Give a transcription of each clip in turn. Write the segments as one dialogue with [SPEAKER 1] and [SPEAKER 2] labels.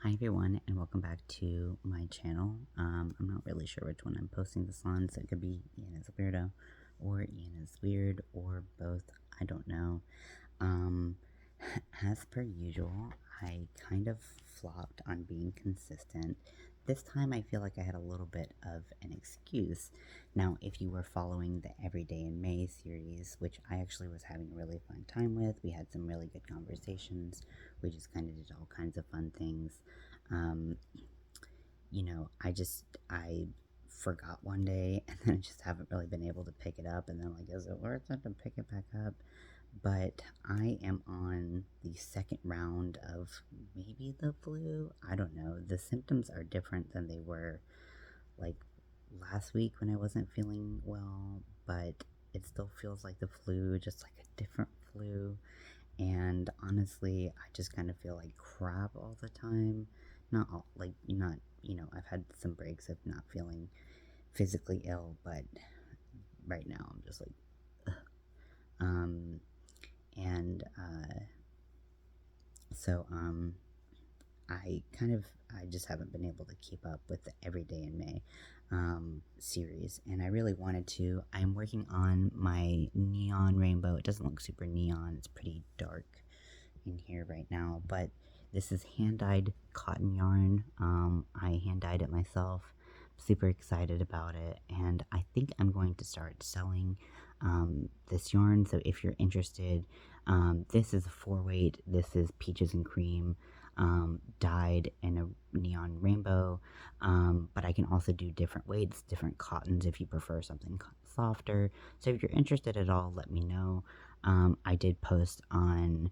[SPEAKER 1] Hi everyone, and welcome back to my channel. I'm not really sure which one I'm posting this on, so it could be Ian is a weirdo, or Ian is weird, or both. I don't know. Um, as per usual, I kind of flopped on being consistent. This time I feel like I had a little bit of an excuse. Now, if you were following the Everyday in May series, which I actually was having a really fun time with, we had some really good conversations. We just kind of did all kinds of fun things. Um, I forgot one day and then I just haven't really been able to pick it up. And then, like, is it worth it to pick it back up? But I am on the second round of maybe the flu. I don't know. The symptoms are different than they were like last week when I wasn't feeling well, but it still feels like the flu, just like a different flu. And honestly, I just kind of feel like crap all the time. Not all, like, not, I've had some breaks of not feeling physically ill, but right now I'm just like, ugh. Um, and, so, I just haven't been able to keep up with the Everyday in May series, and I really wanted to. I'm working on my neon rainbow. It doesn't look super neon, it's pretty dark in here right now, but this is hand-dyed cotton yarn. I hand-dyed it myself. Super excited about it, and I think I'm going to start selling this yarn. So if you're interested, this is a 4-weight. This is peaches and cream, dyed in a neon rainbow, but I can also do different weights, different cottons if you prefer something softer. So if you're interested at all, let me know. I did post on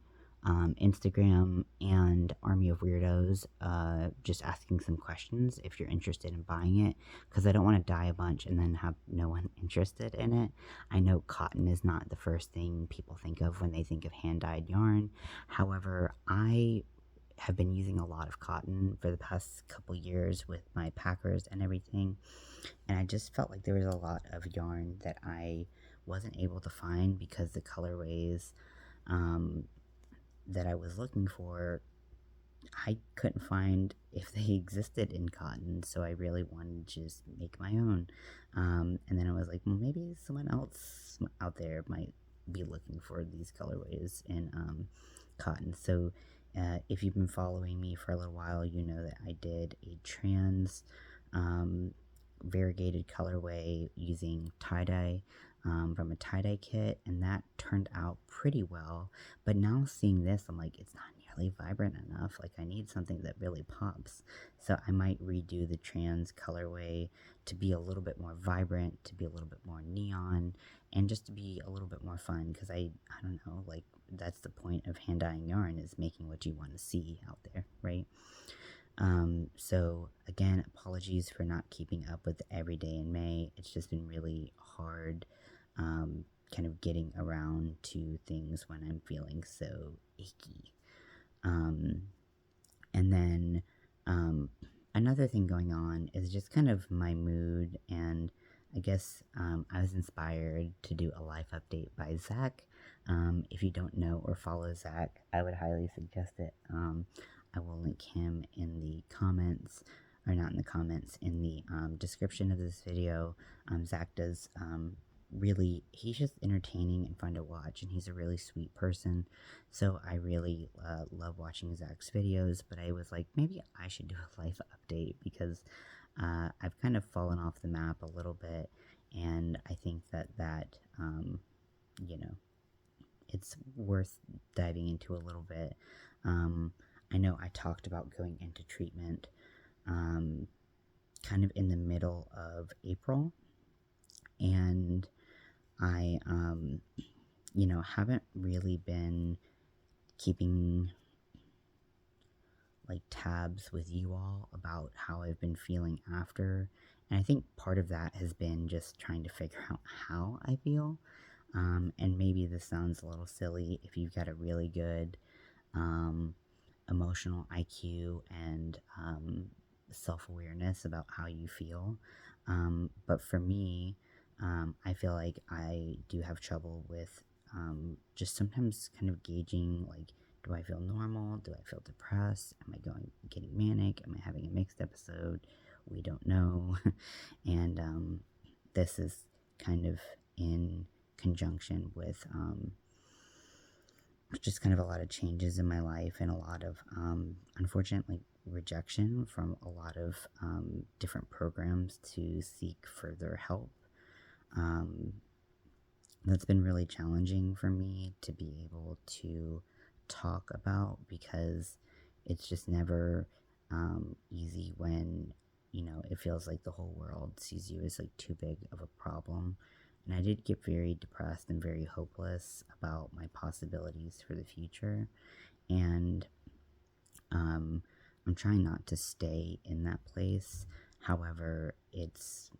[SPEAKER 1] Instagram and Army of Weirdos, just asking some questions if you're interested in buying it, because I don't want to dye a bunch and then have no one interested in it. I know cotton is not the first thing people think of when they think of hand-dyed yarn. However, I have been using a lot of cotton for the past couple years with my packers and everything, and I just felt like there was a lot of yarn that I wasn't able to find because the colorways um, that I was looking for, I couldn't find if they existed in cotton, so I really wanted to just make my own. And then I was like, well, maybe someone else out there might be looking for these colorways in cotton. So if you've been following me for a little while, you know that I did a trans um, variegated colorway using tie-dye from a tie-dye kit, and that turned out pretty well. But now seeing this, I'm like, it's not nearly vibrant enough. Like, I need something that really pops. So I might redo the trans colorway to be a little bit more vibrant, to be a little bit more neon, and just to be a little bit more fun, because I don't know, like, that's the point of hand dyeing yarn, is making what you want to see out there, right? So again, apologies for not keeping up with Everyday in May. It's just been really hard, kind of getting around to things when I'm feeling so icky. Um, and then, another thing going on is just kind of my mood, and I guess, I was inspired to do a life update by Zach. If you don't know or follow Zach, I would highly suggest it. I will link him in the comments, or not in the comments, in the description of this video. Zach does really, he's just entertaining and fun to watch, and he's a really sweet person. So I really love watching Zach's videos, but I was like, maybe I should do a life update, because I've kind of fallen off the map a little bit, and I think that you know, it's worth diving into a little bit. I know I talked about going into treatment kind of in the middle of April, and I, haven't really been keeping like tabs with you all about how I've been feeling after. And I think part of that has been just trying to figure out how I feel. And maybe this sounds a little silly if you've got a really good emotional IQ and self-awareness about how you feel. But for me, I feel like I do have trouble with just sometimes kind of gauging, like, Do I feel normal? Do I feel depressed? Am I getting manic? Am I having a mixed episode? We don't know. And this is kind of in conjunction with just kind of a lot of changes in my life and a lot of unfortunately rejection from a lot of different programs to seek further help. That's been really challenging for me to be able to talk about, because it's just never easy when, it feels like the whole world sees you as like too big of a problem. And I did get very depressed and very hopeless about my possibilities for the future. And I'm trying not to stay in that place. However, it's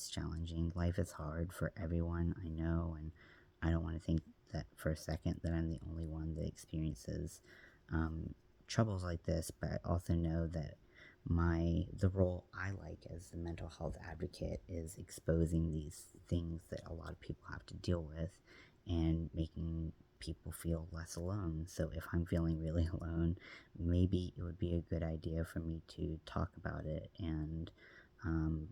[SPEAKER 1] challenging. Life is hard for everyone, I know, and I don't want to think that for a second that I'm the only one that experiences troubles like this, but I also know that the role I like as the mental health advocate is exposing these things that a lot of people have to deal with and making people feel less alone. So if I'm feeling really alone, maybe it would be a good idea for me to talk about it and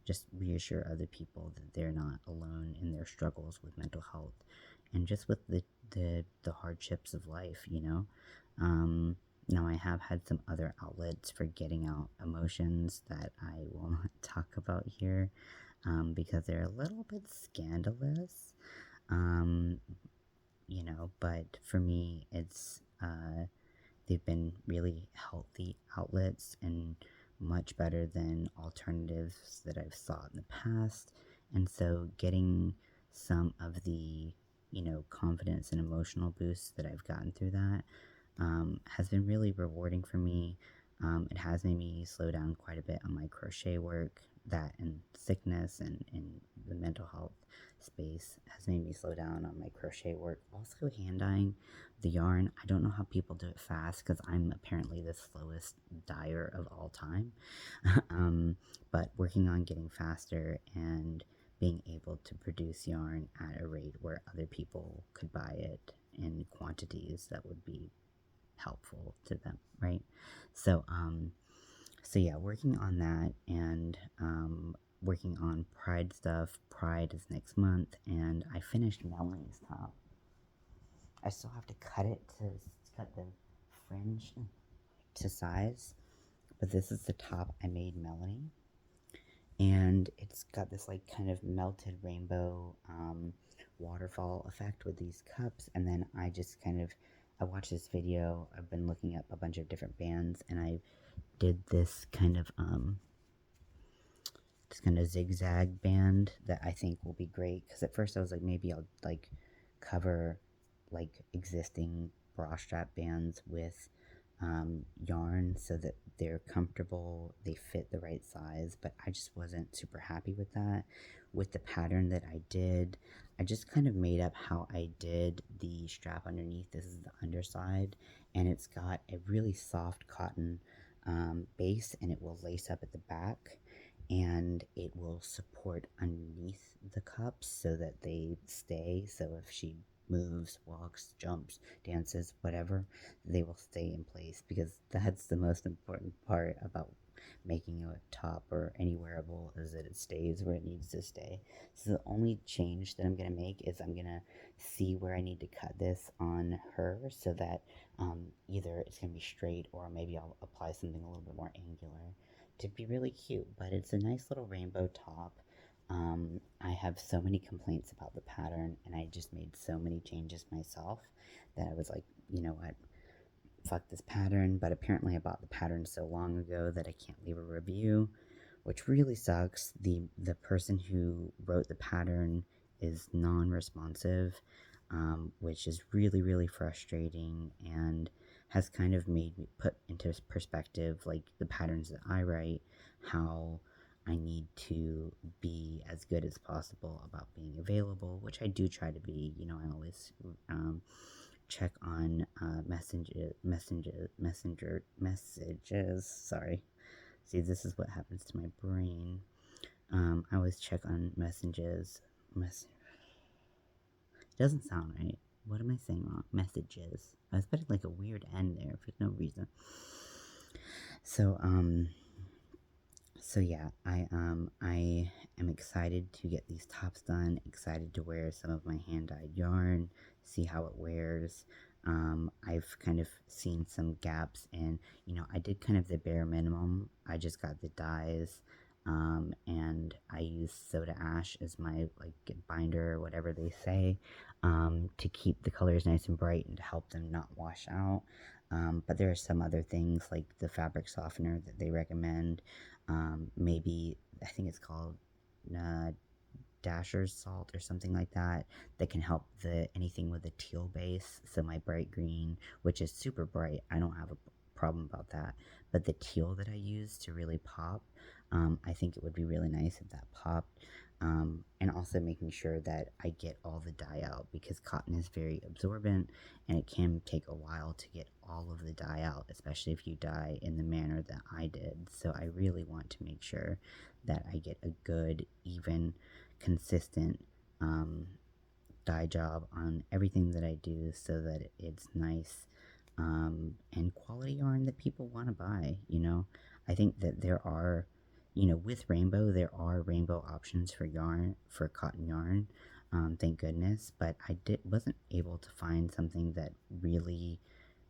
[SPEAKER 1] just reassure other people that they're not alone in their struggles with mental health and just with the hardships of life, Now, I have had some other outlets for getting out emotions that I will not talk about here because they're a little bit scandalous. But for me, they've been really healthy outlets and much better than alternatives that I've sought in the past. And so getting some of the, confidence and emotional boosts that I've gotten through that has been really rewarding for me. It has made me slow down quite a bit on my crochet work. That and sickness and the mental health space has made me slow down on my crochet work. Also, hand dyeing the yarn. I don't know how people do it fast because I'm apparently the slowest dyer of all time. But working on getting faster and being able to produce yarn at a rate where other people could buy it in quantities that would be helpful to them, right? So yeah, working on that and working on Pride stuff. Pride is next month, and I finished Melanie's top. I still have to cut the fringe to size, but this is the top I made Melanie, and it's got this like kind of melted rainbow waterfall effect with these cups. And then I watched this video. I've been looking up a bunch of different bands, and I did this kind of zigzag band that I think will be great, because at first I was like, maybe I'll like cover like existing bra strap bands with yarn so that they're comfortable, they fit the right size, but I just wasn't super happy with that. With the pattern that I did, I just kind of made up how I did the strap underneath. This is the underside, and it's got a really soft cotton base, and it will lace up at the back, and it will support underneath the cups so that they stay. So if she moves, walks, jumps, dances, whatever, they will stay in place, because that's the most important part about making a top or any wearable, is that it stays where it needs to stay. So the only change that I'm going to make is I'm going to see where I need to cut this on her so that either it's going to be straight, or maybe I'll apply something a little bit more angular to be really cute. But it's a nice little rainbow top. I have so many complaints about the pattern, and I just made so many changes myself that I was like, you know what, fuck this pattern. But apparently I bought the pattern so long ago that I can't leave a review, which really sucks. The person who wrote the pattern is non-responsive, which is really, really frustrating, and has kind of made me put into perspective, like, the patterns that I write, how I need to be as good as possible about being available, which I do try to be. I always check on messages. Sorry. See, this is what happens to my brain. I always check on messages. It doesn't sound right. What am I saying wrong? Messages. I was putting like a weird end there for no reason. So, yeah, I am excited to get these tops done, excited to wear some of my hand-dyed yarn, see how it wears. I've kind of seen some gaps in, I did kind of the bare minimum. I just got the dyes, and I use soda ash as my, like, binder or whatever they say, to keep the colors nice and bright and to help them not wash out. But there are some other things like the fabric softener that they recommend. Maybe, I think it's called Dasher's salt or something like that, that can help anything with a teal base. So my bright green, which is super bright, I don't have a problem about that. But the teal that I use to really pop, I think it would be really nice if that popped. And also making sure that I get all the dye out, because cotton is very absorbent and it can take a while to get all of the dye out, especially if you dye in the manner that I did. So I really want to make sure that I get a good, even, consistent dye job on everything that I do, so that it's nice and quality yarn that people want to buy. I think that there are, with Rainbow, there are rainbow options for yarn, for cotton yarn, thank goodness, but I wasn't able to find something that really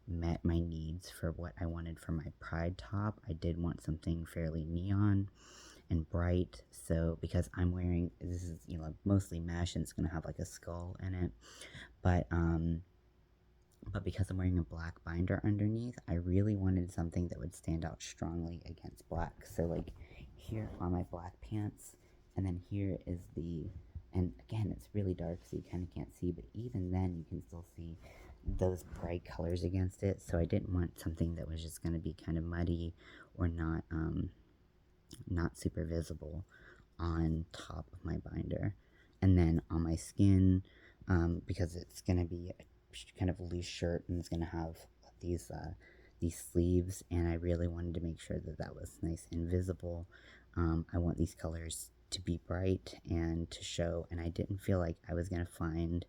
[SPEAKER 1] met my needs for what I wanted for my Pride top. I did want something fairly neon and bright, so because I'm wearing, this is, mostly mesh, and it's going to have like a skull in it, but because I'm wearing a black binder underneath, I really wanted something that would stand out strongly against black. So like here are my black pants, and then here is and again, it's really dark, so you kind of can't see, but even then you can still see those bright colors against it. So I didn't want something that was just going to be kind of muddy or not super visible on top of my binder. And then on my skin, because it's going to be a kind of loose shirt, and it's going to have these sleeves, and I really wanted to make sure that that was nice and visible. I want these colors to be bright and to show, and I didn't feel like I was going to find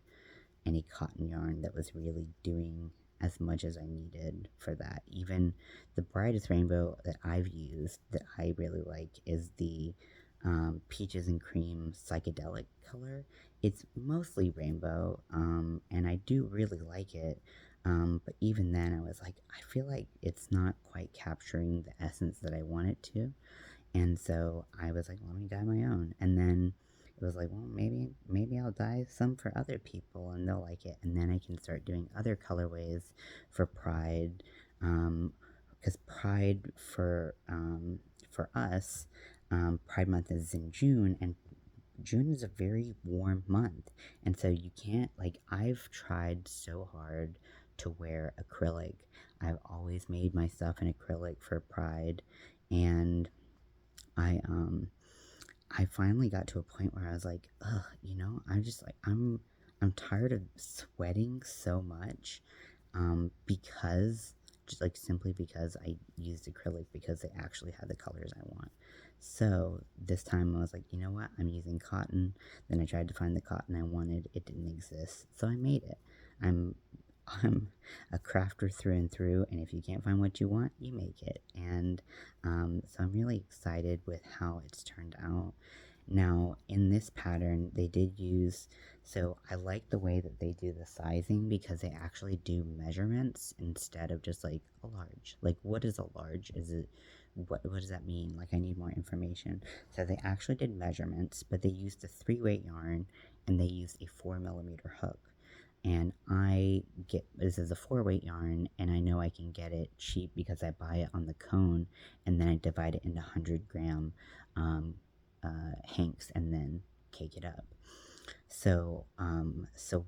[SPEAKER 1] any cotton yarn that was really doing as much as I needed for that. Even the brightest rainbow that I've used that I really like is the Peaches and Cream psychedelic color. It's mostly rainbow, and I do really like it, but even then I was like, I feel like it's not quite capturing the essence that I want it to, and so I was like, well, let me dye my own. And then it was like, well, maybe I'll dye some for other people and they'll like it, and then I can start doing other colorways for Pride, because Pride for us, Pride Month is in June, and June is a very warm month, and so you can't, like, I've tried so hard to wear acrylic. I've always made my stuff in acrylic for Pride, and I finally got to a point where I was like, ugh, I'm just like, I'm tired of sweating so much, because, just like simply because I used acrylic, because they actually had the colors I want. So this time I was like, you know what, I'm using cotton. Then I tried to find the cotton I wanted. It didn't exist, so I made it. I'm a crafter through and through, and if you can't find what you want, you make it. And so I'm really excited with how it's turned out. Now, in this pattern, they did use, so I like the way that they do the sizing, because they actually do measurements instead of just like a large. Like, what is a large? Is it, what does that mean? Like, I need more information. So they actually did measurements, but they used a 3-weight yarn, and they used a 4mm hook. And this is a 4-weight yarn, and I know I can get it cheap because I buy it on the cone, and then I divide it into 100-gram hanks, and then cake it up. So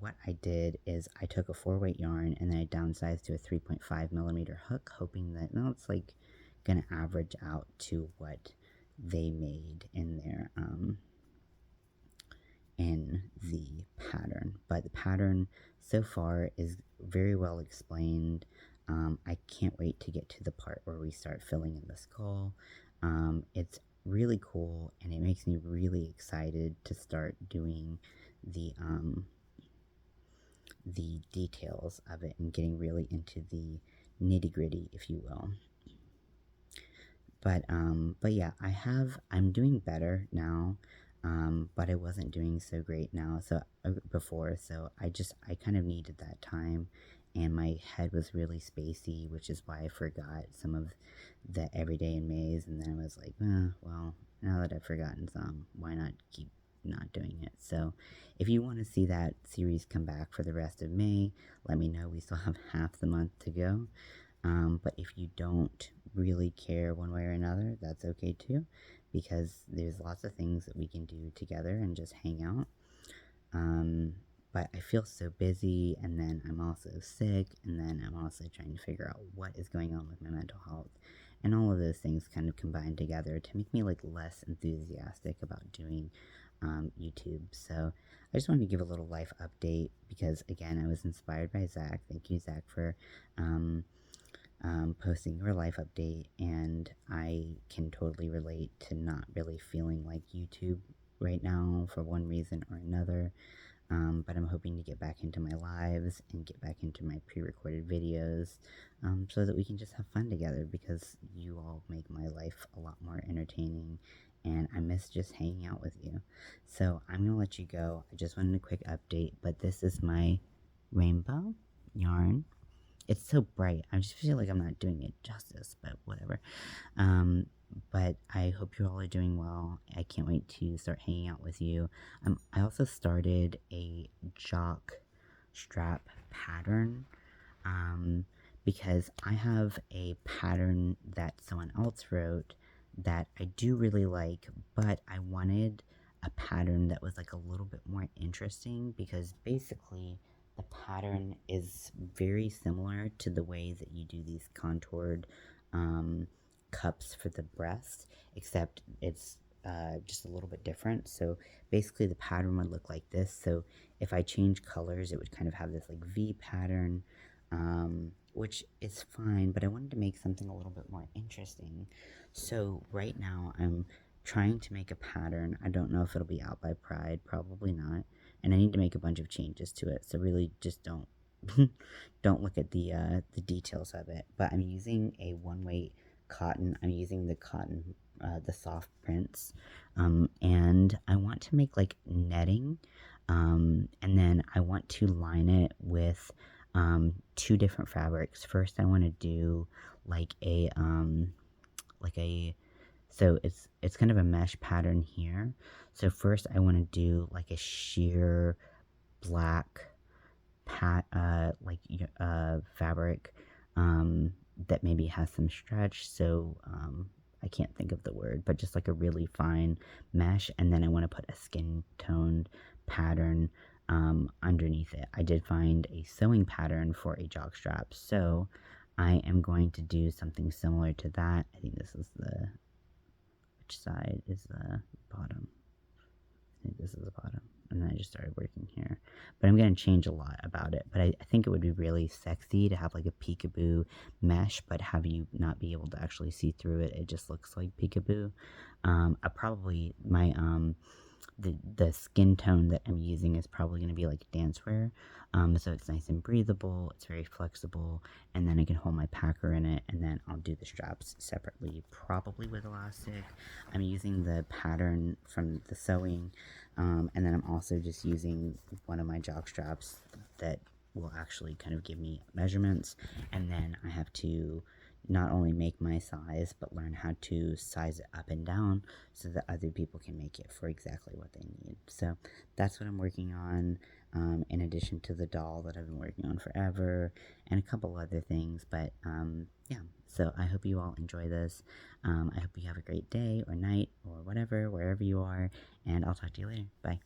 [SPEAKER 1] what I did is I took a 4-weight yarn, and then I downsized to a 3.5mm hook, hoping that, it's like gonna average out to what they made in their in the pattern. But the pattern so far is very well explained. I can't wait to get to the part where we start filling in the skull. It's really cool, and it makes me really excited to start doing the details of it and getting really into the nitty gritty, if you will. But yeah, I'm doing better now. But I wasn't doing so great now, so before, so I kind of needed that time, and my head was really spacey, which is why I forgot some of the everyday in Maze, and then I was like, well, now that I've forgotten some, why not keep not doing it? So, if you want to see that series come back for the rest of May, let me know. We still have half the month to go. But if you don't really care one way or another, that's okay too, because there's lots of things that we can do together and just hang out. But I feel so busy, and then I'm also sick, and then I'm also trying to figure out what is going on with my mental health. And all of those things kind of combine together to make me like less enthusiastic about doing YouTube. So I just wanted to give a little life update because, again, I was inspired by Zach. Thank you, Zach, for posting your life update, and I can totally relate to not really feeling like YouTube right now for one reason or another. But I'm hoping to get back into my lives and get back into my pre-recorded videos, so that we can just have fun together, because you all make my life a lot more entertaining, and I miss just hanging out with you. So I'm going to let you go. I just wanted a quick update, but this is my rainbow yarn. It's so bright. I just feel like I'm not doing it justice, but whatever. But I hope you all are doing well. I can't wait to start hanging out with you. I also started a jock strap pattern, because I have a pattern that someone else wrote that I do really like, but I wanted a pattern that was like a little bit more interesting, because basically the pattern is very similar to the way that you do these contoured cups for the breast, except it's just a little bit different. So basically the pattern would look like this. So if I change colors, it would kind of have this like V pattern, which is fine, but I wanted to make something a little bit more interesting. So right now I'm trying to make a pattern. I don't know if it'll be out by Pride, probably not, and I need to make a bunch of changes to it, so really just don't don't look at the details of it. But I'm using a one weight cotton. I'm using the cotton, the soft prints, and I want to make like netting, and then I want to line it with two different fabrics. First, I want to do like a so it's kind of a mesh pattern here. So first I want to do like a sheer black fabric that maybe has some stretch, so I can't think of the word, but just like a really fine mesh, and then I want to put a skin toned pattern underneath it. I did find a sewing pattern for a jockstrap, so I am going to do something similar to that. I think this is which side is the bottom? I think this is the bottom. And then I just started working here. But I'm going to change a lot about it. But I think it would be really sexy to have like a peekaboo mesh, but have you not be able to actually see through it. It just looks like peekaboo. The skin tone that I'm using is probably going to be like dancewear. So it's nice and breathable. It's very flexible. And then I can hold my packer in it. And then I'll do the straps separately, probably with elastic. I'm using the pattern from the sewing. And then I'm also just using one of my jock straps that will actually kind of give me measurements. And then I have to not only make my size, but learn how to size it up and down so that other people can make it for exactly what they need. So that's what I'm working on, in addition to the doll that I've been working on forever and a couple other things. But yeah, so I hope you all enjoy this. I hope you have a great day or night or whatever, wherever you are, and I'll talk to you later. Bye.